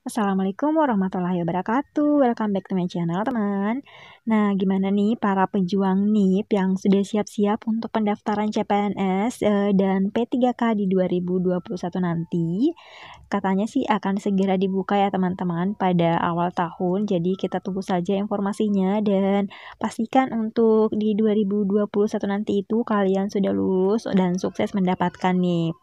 Assalamualaikum warahmatullahi wabarakatuh. Welcome back to my channel, teman. Nah, gimana nih para pejuang NIP yang sudah siap-siap untuk pendaftaran CPNS dan P3K di 2021 nanti? Katanya sih akan segera dibuka ya, teman-teman, pada awal tahun. Jadi kita tunggu saja informasinya dan pastikan untuk di 2021 nanti itu kalian sudah lulus dan sukses mendapatkan NIP.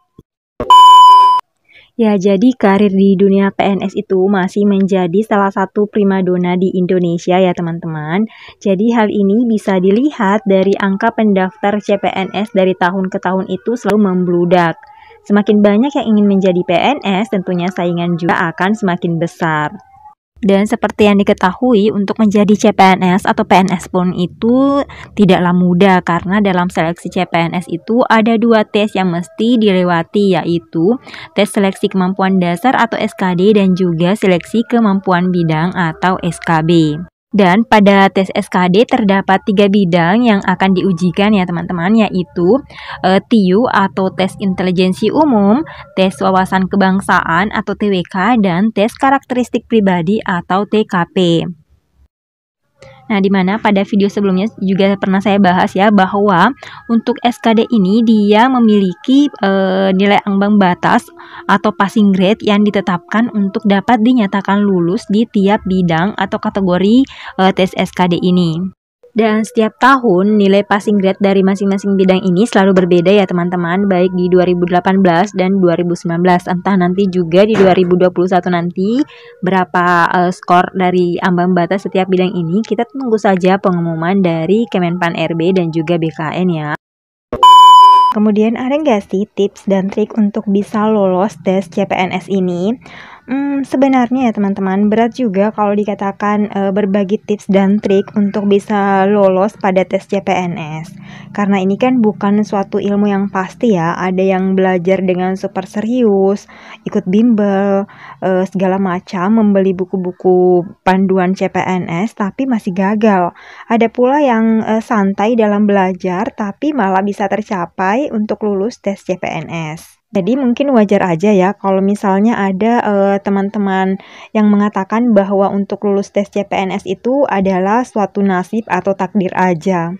Ya, jadi karir di dunia PNS itu masih menjadi salah satu primadona di Indonesia ya, teman-teman. Jadi hal ini bisa dilihat dari angka pendaftar CPNS dari tahun ke tahun itu selalu membludak. Semakin banyak yang ingin menjadi PNS, tentunya saingan juga akan semakin besar. Dan seperti yang diketahui, untuk menjadi CPNS atau PNS pun itu tidaklah mudah karena dalam seleksi CPNS itu ada 2 tes yang mesti dilewati, yaitu tes seleksi kemampuan dasar atau SKD dan juga seleksi kemampuan bidang atau SKB. Dan pada tes SKD terdapat 3 bidang yang akan diujikan ya, teman-teman, yaitu TIU atau tes intelijensi umum, tes wawasan kebangsaan atau TWK, dan tes karakteristik pribadi atau TKP. Nah, dimana pada video sebelumnya juga pernah saya bahas ya bahwa untuk SKD ini dia memiliki nilai ambang batas atau passing grade yang ditetapkan untuk dapat dinyatakan lulus di tiap bidang atau kategori tes SKD ini. Dan setiap tahun nilai passing grade dari masing-masing bidang ini selalu berbeda ya, teman-teman, baik di 2018 dan 2019. Entah nanti juga di 2021 nanti berapa skor dari ambang batas setiap bidang ini. Kita tunggu saja pengumuman dari Kemenpan RB dan juga BKN ya. Kemudian ada nggak sih tips dan trik untuk bisa lolos tes CPNS ini? Sebenarnya ya, teman-teman, berat juga kalau dikatakan berbagi tips dan trik untuk bisa lolos pada tes CPNS. Karena ini kan bukan suatu ilmu yang pasti ya. Ada yang belajar dengan super serius, ikut bimbel, segala macam, membeli buku-buku panduan CPNS tapi masih gagal. Ada pula yang santai dalam belajar tapi malah bisa tercapai untuk lulus tes CPNS. Jadi mungkin wajar aja ya kalau misalnya ada teman-teman yang mengatakan bahwa untuk lulus tes CPNS itu adalah suatu nasib atau takdir aja.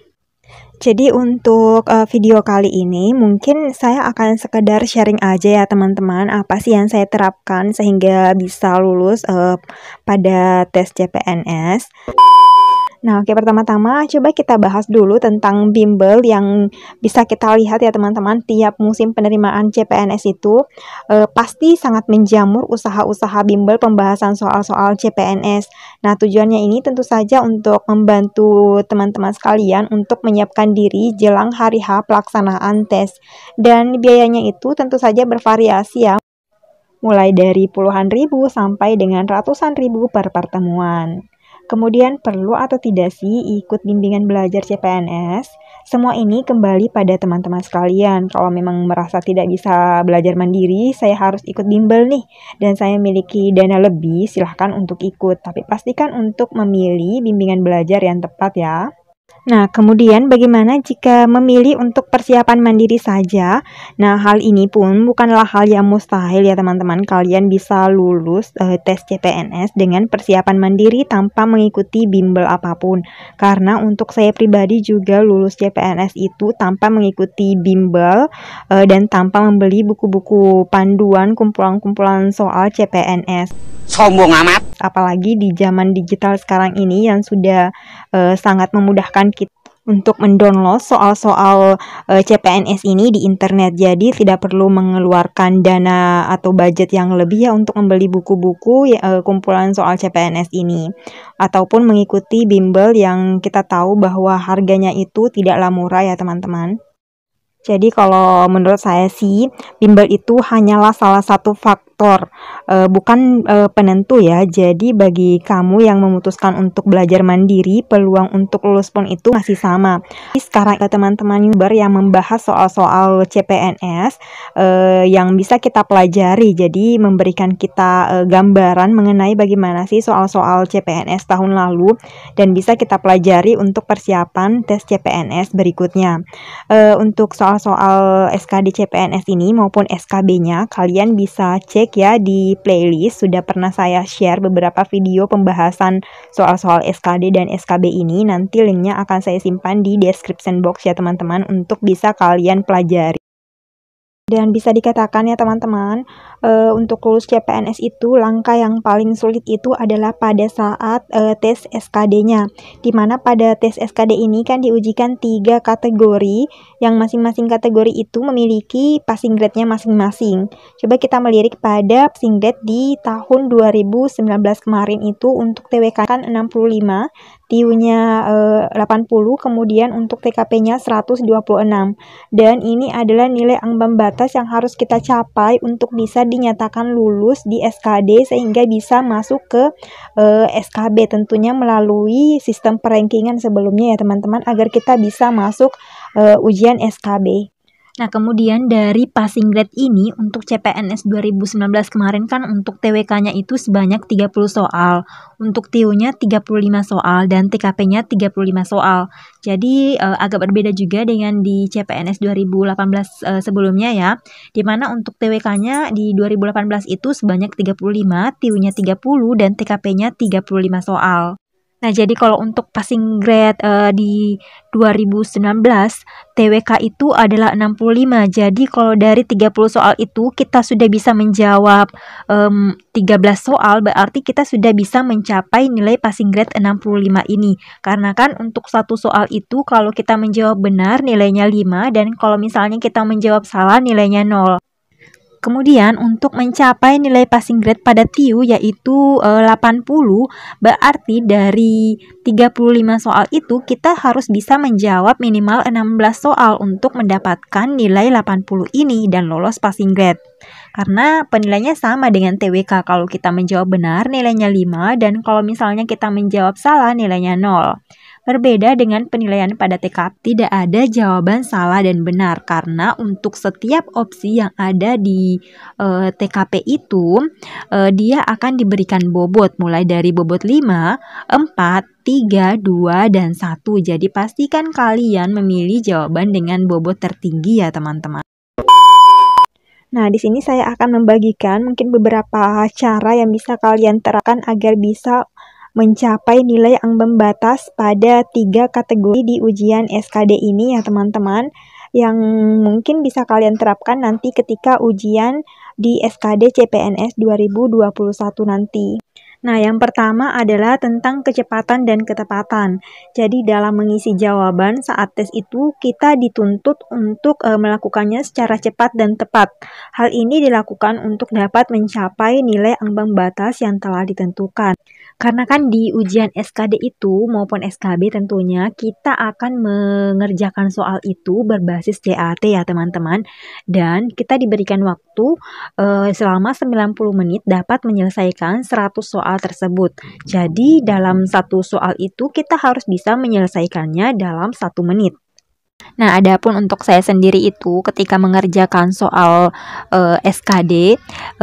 Jadi untuk video kali ini mungkin saya akan sekedar sharing aja ya, teman-teman, apa sih yang saya terapkan sehingga bisa lulus pada tes CPNS. Nah, oke, pertama-tama coba kita bahas dulu tentang bimbel yang bisa kita lihat ya, teman-teman. Tiap musim penerimaan CPNS itu pasti sangat menjamur usaha-usaha bimbel pembahasan soal-soal CPNS. Nah, tujuannya ini tentu saja untuk membantu teman-teman sekalian untuk menyiapkan diri jelang hari H pelaksanaan tes. Dan biayanya itu tentu saja bervariasi ya, mulai dari puluhan ribu sampai dengan ratusan ribu per pertemuan. Kemudian perlu atau tidak sih ikut bimbingan belajar CPNS? Semua ini kembali pada teman-teman sekalian. Kalau memang merasa tidak bisa belajar mandiri, saya harus ikut bimbel nih, dan saya memiliki dana lebih, silahkan untuk ikut. Tapi pastikan untuk memilih bimbingan belajar yang tepat ya. Nah, kemudian bagaimana jika memilih untuk persiapan mandiri saja? Nah, hal ini pun bukanlah hal yang mustahil ya, teman-teman. Kalian bisa lulus tes CPNS dengan persiapan mandiri tanpa mengikuti bimbel apapun. Karena untuk saya pribadi juga lulus CPNS itu tanpa mengikuti bimbel dan tanpa membeli buku-buku panduan kumpulan-kumpulan soal CPNS. Sombong amat. Apalagi di zaman digital sekarang ini yang sudah sangat memudahkan kita untuk mendownload soal-soal CPNS ini di internet. Jadi tidak perlu mengeluarkan dana atau budget yang lebih ya untuk membeli buku-buku kumpulan soal CPNS ini, ataupun mengikuti bimbel yang kita tahu bahwa harganya itu tidaklah murah ya, teman-teman. Jadi kalau menurut saya sih, bimbel itu hanyalah salah satu faktor, bukan penentu ya. Jadi bagi kamu yang memutuskan untuk belajar mandiri, peluang untuk lulus pun itu masih sama. Sekarang teman-teman YouTuber yang membahas soal-soal CPNS yang bisa kita pelajari. Jadi memberikan kita gambaran mengenai bagaimana sih soal-soal CPNS tahun lalu dan bisa kita pelajari untuk persiapan tes CPNS berikutnya. Untuk soal SKD CPNS ini maupun SKB-nya, kalian bisa cek cek ya di playlist, sudah pernah saya share beberapa video pembahasan soal-soal SKD dan SKB ini. Nanti linknya akan saya simpan di description box ya teman-teman, untuk bisa kalian pelajari. Dan bisa dikatakan ya teman-teman, untuk lulus CPNS itu langkah yang paling sulit itu adalah pada saat tes SKD-nya. Dimana pada tes SKD ini kan diujikan 3 kategori, yang masing-masing kategori itu memiliki passing grade-nya masing-masing. Coba kita melirik pada passing grade di tahun 2019 kemarin itu untuk TWK kan 65, TIU-nya 80, kemudian untuk TKP-nya 126. Dan ini adalah nilai ambang batas yang harus kita capai untuk bisa dinyatakan lulus di SKD sehingga bisa masuk ke SKB, tentunya melalui sistem perankingan sebelumnya ya teman-teman, agar kita bisa masuk ujian SKB. Nah, kemudian dari passing grade ini untuk CPNS 2019 kemarin kan untuk TWK-nya itu sebanyak 30 soal, untuk TIU-nya 35 soal, dan TKP-nya 35 soal. Jadi agak berbeda juga dengan di CPNS 2018 sebelumnya ya, dimana untuk TWK-nya di 2018 itu sebanyak 35, TIU-nya 30, dan TKP-nya 35 soal. Nah, jadi kalau untuk passing grade di 2019, TWK itu adalah 65. Jadi kalau dari 30 soal itu kita sudah bisa menjawab 13 soal, berarti kita sudah bisa mencapai nilai passing grade 65 ini. Karena kan untuk satu soal itu kalau kita menjawab benar nilainya 5, dan kalau misalnya kita menjawab salah nilainya 0. Kemudian untuk mencapai nilai passing grade pada TIU yaitu 80, berarti dari 35 soal itu kita harus bisa menjawab minimal 16 soal untuk mendapatkan nilai 80 ini dan lolos passing grade. Karena penilaiannya sama dengan TWK, kalau kita menjawab benar nilainya 5, dan kalau misalnya kita menjawab salah nilainya 0. Berbeda dengan penilaian pada TKP, tidak ada jawaban salah dan benar, karena untuk setiap opsi yang ada di TKP itu dia akan diberikan bobot mulai dari bobot 5, 4, 3, 2, dan 1. Jadi pastikan kalian memilih jawaban dengan bobot tertinggi ya teman-teman. Nah, di sini saya akan membagikan mungkin beberapa cara yang bisa kalian terapkan agar bisa mencapai nilai ambang batas pada 3 kategori di ujian SKD ini ya teman-teman, yang mungkin bisa kalian terapkan nanti ketika ujian di SKD CPNS 2021 nanti. Nah, yang pertama adalah tentang kecepatan dan ketepatan. Jadi dalam mengisi jawaban saat tes itu kita dituntut untuk melakukannya secara cepat dan tepat. Hal ini dilakukan untuk dapat mencapai nilai ambang batas yang telah ditentukan. Karena kan di ujian SKD itu maupun SKB tentunya kita akan mengerjakan soal itu berbasis CAT ya teman-teman. Dan kita diberikan waktu selama 90 menit dapat menyelesaikan 100 soal tersebut. Jadi dalam satu soal itu kita harus bisa menyelesaikannya dalam 1 menit. Nah, adapun untuk saya sendiri itu ketika mengerjakan soal SKD,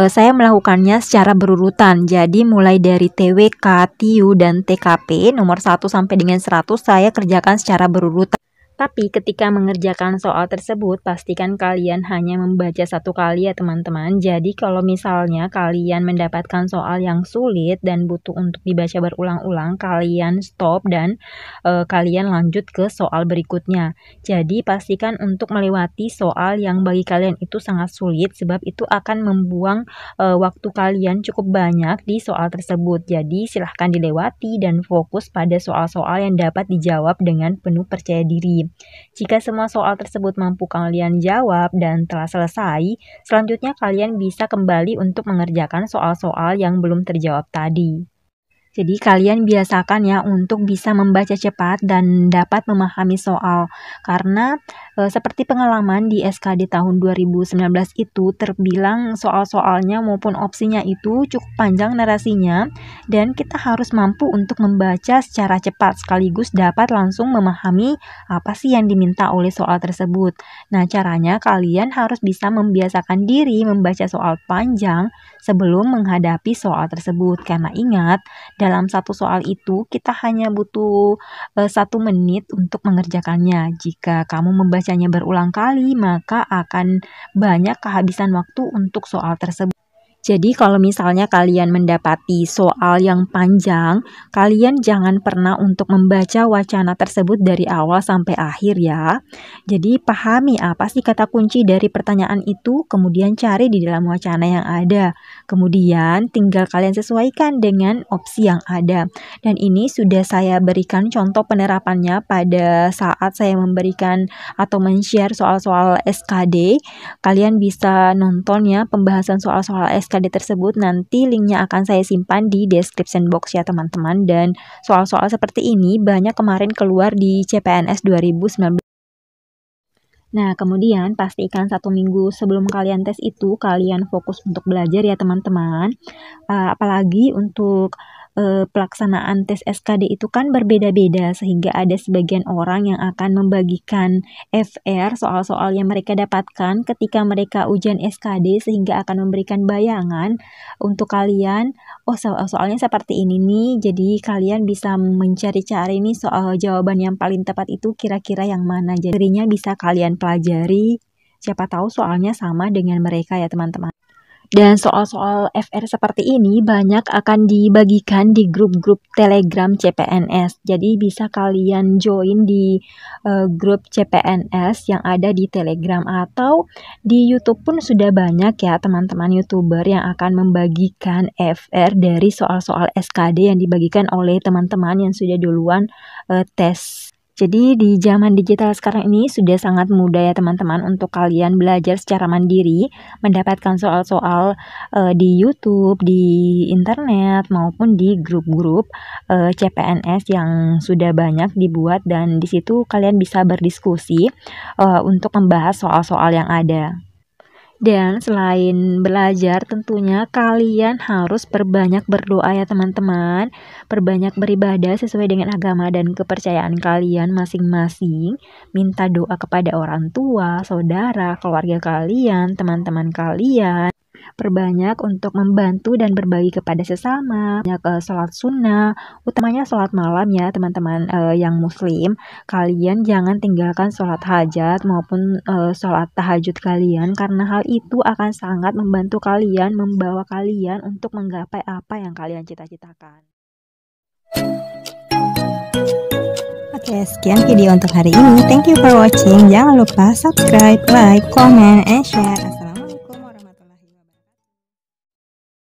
saya melakukannya secara berurutan. Jadi mulai dari TWK, TIU, dan TKP nomor 1 sampai dengan 100 saya kerjakan secara berurutan. Tapi ketika mengerjakan soal tersebut, pastikan kalian hanya membaca 1 kali ya teman-teman. Jadi kalau misalnya kalian mendapatkan soal yang sulit dan butuh untuk dibaca berulang-ulang, kalian stop dan kalian lanjut ke soal berikutnya. Jadi pastikan untuk melewati soal yang bagi kalian itu sangat sulit, sebab itu akan membuang waktu kalian cukup banyak di soal tersebut. Jadi silahkan dilewati dan fokus pada soal-soal yang dapat dijawab dengan penuh percaya diri. Jika semua soal tersebut mampu kalian jawab dan telah selesai, selanjutnya kalian bisa kembali untuk mengerjakan soal-soal yang belum terjawab tadi. Jadi kalian biasakan ya untuk bisa membaca cepat dan dapat memahami soal. Karena seperti pengalaman di SKD tahun 2019 itu terbilang soal-soalnya maupun opsinya itu cukup panjang narasinya, dan kita harus mampu untuk membaca secara cepat sekaligus dapat langsung memahami apa sih yang diminta oleh soal tersebut. Nah, caranya kalian harus bisa membiasakan diri membaca soal panjang sebelum menghadapi soal tersebut. Karena ingat, dalam satu soal itu kita hanya butuh 1 menit untuk mengerjakannya. Jika kamu membacanya berulang kali, maka akan banyak kehabisan waktu untuk soal tersebut. Jadi kalau misalnya kalian mendapati soal yang panjang, kalian jangan pernah untuk membaca wacana tersebut dari awal sampai akhir ya. Jadi pahami apa sih kata kunci dari pertanyaan itu, kemudian cari di dalam wacana yang ada. Kemudian tinggal kalian sesuaikan dengan opsi yang ada. Dan ini sudah saya berikan contoh penerapannya pada saat saya memberikan atau men-share soal-soal SKD. Kalian bisa nonton ya pembahasan soal-soal SKD tersebut, nanti linknya akan saya simpan di description box ya teman-teman. Dan soal-soal seperti ini banyak kemarin keluar di CPNS 2019. Nah, kemudian pastikan 1 minggu sebelum kalian tes itu kalian fokus untuk belajar ya teman-teman. Apalagi untuk pelaksanaan tes SKD itu kan berbeda-beda, sehingga ada sebagian orang yang akan membagikan FR soal-soal yang mereka dapatkan ketika mereka ujian SKD, sehingga akan memberikan bayangan untuk kalian, oh soalnya seperti ini nih, jadi kalian bisa mencari-cari nih soal jawaban yang paling tepat itu kira-kira yang mana. Jadinya bisa kalian pelajari, siapa tahu soalnya sama dengan mereka ya teman-teman. Dan soal-soal FR seperti ini banyak akan dibagikan di grup-grup Telegram CPNS. Jadi bisa kalian join di grup CPNS yang ada di Telegram, atau di YouTube pun sudah banyak ya teman-teman YouTuber yang akan membagikan FR dari soal-soal SKD yang dibagikan oleh teman-teman yang sudah duluan tes. Jadi di zaman digital sekarang ini sudah sangat mudah ya teman-teman untuk kalian belajar secara mandiri, mendapatkan soal-soal di YouTube, di internet, maupun di grup-grup CPNS yang sudah banyak dibuat, dan di situ kalian bisa berdiskusi untuk membahas soal-soal yang ada. Dan selain belajar, tentunya kalian harus perbanyak berdoa ya teman-teman. Perbanyak beribadah sesuai dengan agama dan kepercayaan kalian masing-masing. Minta doa kepada orang tua, saudara, keluarga kalian, teman-teman kalian. Perbanyak untuk membantu dan berbagi kepada sesama. Banyak sholat sunnah, utamanya sholat malam ya teman-teman yang muslim. Kalian jangan tinggalkan sholat hajat maupun sholat tahajud kalian, karena hal itu akan sangat membantu kalian, membawa kalian untuk menggapai apa yang kalian cita-citakan. Oke, sekian video untuk hari ini. Thank you for watching. Jangan lupa subscribe, like, comment, and share.